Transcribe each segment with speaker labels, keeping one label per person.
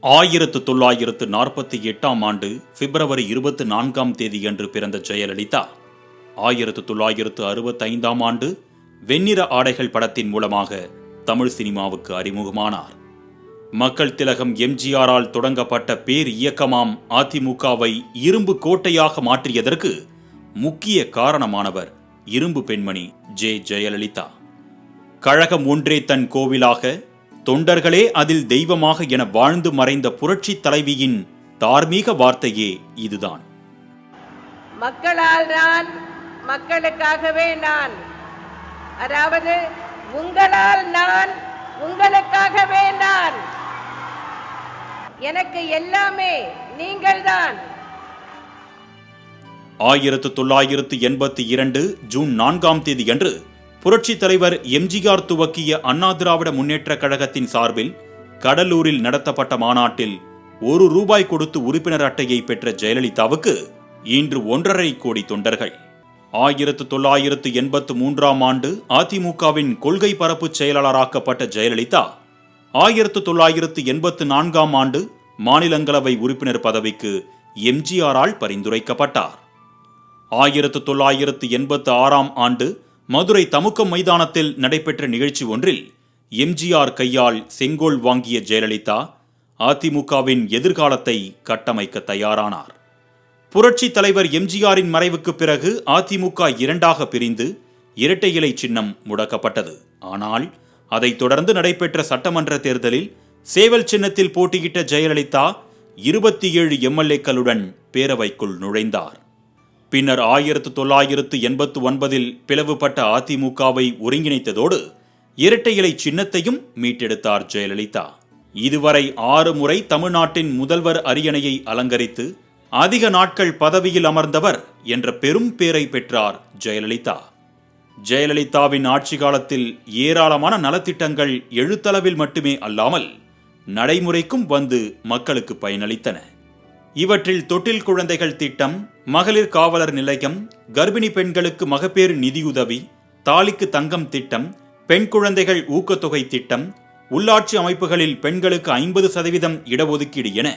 Speaker 1: 1948 பிப்ரவரி 24 பிறந்த ஜெயலலிதா 1965 வெண்ணிற ஆடைகள் படத்தின் மூலமாக தமிழ் சினிமாவுக்கு அறிமுகமானார். மக்கள் திலகம் எம்ஜிஆரால் தொடங்கப்பட்ட பேர் இயக்கமாம் அதிமுகவை இரும்பு கோட்டையாக மாற்றியதற்கு முக்கிய காரணமானவர் இரும்பு பெண்மணி ஜெயலலிதா. கழகம் ஒன்றே தன் கோவிலாக, தொண்டர்களே அதில் தெய்வமாக என வாழ்ந்து மறைந்த புரட்சி தலைவியின் தார்மீக வார்த்தையே இதுதான்.
Speaker 2: மக்களால் நான், மக்களுக்காகவே நான். அதாவது உங்களால் நான், உங்களுக்காகவே நான். எனக்கு எல்லாமே நீங்கள்தான்.
Speaker 1: 1982 ஜூன் 4 அன்று புரட்சி தலைவர் எம்ஜிஆர் துவக்கிய அண்ணா திராவிட முன்னேற்ற கழகத்தின் சார்பில் கடலூரில் நடத்தப்பட்ட மாநாட்டில் ₹1 கொடுத்து உறுப்பினர் அட்டையை பெற்ற ஜெயலலிதாவுக்கு இன்று 1.5 கோடி தொண்டர்கள். 1983 அதிமுகவின் கொள்கை பரப்பு செயலாளராக்கப்பட்ட ஜெயலலிதா 1984 மாநிலங்களவை உறுப்பினர் பதவிக்கு எம்ஜிஆரால் பரிந்துரைக்கப்பட்டார். 1986 மதுரை தமுக்கம் மைதானத்தில் நடைபெற்ற நிகழ்ச்சி ஒன்றில் எம்ஜிஆர் கையால் செங்கோல் வாங்கிய ஜெயலலிதா அதிமுகவின் எதிர்காலத்தை கட்டமைக்க தயாரானார். புரட்சி தலைவர் எம்ஜிஆரின் மறைவுக்கு பிறகு அதிமுக 2ஆக பிரிந்து இரட்டை இலை சின்னம் முடக்கப்பட்டது. ஆனால் அதைத் தொடர்ந்து நடைபெற்ற சட்டமன்ற தேர்தலில் சேவல் சின்னத்தில் போட்டியிட்ட ஜெயலலிதா 27 எம்எல்ஏக்களுடன் பேரவைக்குள் நுழைந்தார். பின்னர் 1989 பிளவுபட்ட அதிமுகவை ஒருங்கிணைத்ததோடு இரட்டை இலை சின்னத்தையும் மீட்டெடுத்தார் ஜெயலலிதா. இதுவரை 6 முறை தமிழ்நாட்டின் முதல்வர் அரியணையை அலங்கரித்து அதிக நாட்கள் பதவியில் அமர்ந்தவர் என்ற பெரும் பேரை பெற்றார் ஜெயலலிதா. ஜெயலலிதாவின் ஆட்சி காலத்தில் ஏராளமான நலத்திட்டங்கள் எழுத்தளவில் மட்டுமே அல்லாமல் நடைமுறைக்கும் வந்து மக்களுக்கு பயனளித்தன. இவற்றில் தொட்டில் குழந்தைகள் திட்டம், மகளிர் காவலர் நிலையம், கர்ப்பிணி பெண்களுக்கு மகப்பேறு நிதியுதவி, தாலிக்கு தங்கம் திட்டம், பெண் குழந்தைகள் ஊக்கத்தொகை திட்டம், உள்ளாட்சி அமைப்புகளில் பெண்களுக்கு 50% இடஒதுக்கீடு என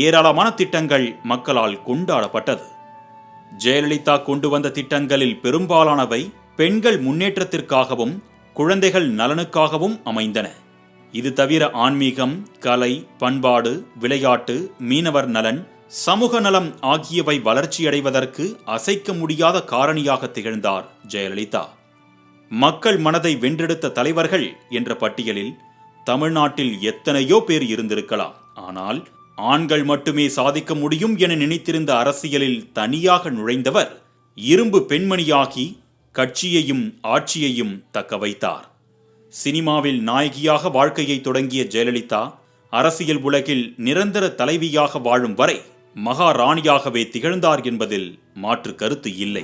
Speaker 1: ஏராளமான திட்டங்கள் மக்களால் கொண்டாடப்பட்டது. ஜெயலலிதா கொண்டு வந்த திட்டங்களில் பெரும்பாலானவை பெண்கள் முன்னேற்றத்திற்காகவும் குழந்தைகள் நலனுக்காகவும் அமைந்தன. இது தவிர ஆன்மீகம், கலை, பண்பாடு, விளையாட்டு, மீனவர் நலன், சமூக நலம் ஆகியவை வளர்ச்சியடைவதற்கு அசைக்க முடியாத காரணியாக திகழ்ந்தார் ஜெயலலிதா. மக்கள் மனதை வென்றெடுத்த தலைவர்கள் என்ற பட்டியலில் தமிழ்நாட்டில் எத்தனையோ பேர் இருந்திருக்கலாம். ஆனால் ஆண்கள் மட்டுமே சாதிக்க முடியும் என நினைத்திருந்த அரசியலில் தனியாக நுழைந்தவர் இரும்பு பெண்மணியாகி கட்சியையும் ஆட்சியையும் தக்க வைத்தார். சினிமாவில் நாயகியாக வாழ்க்கையை தொடங்கிய ஜெயலலிதா அரசியல் உலகில் நிரந்தர தலைவியாக வாழும் வரை மகாராணியாகவே திகழ்ந்தார் என்பதில் மாற்று கருத்து இல்லை.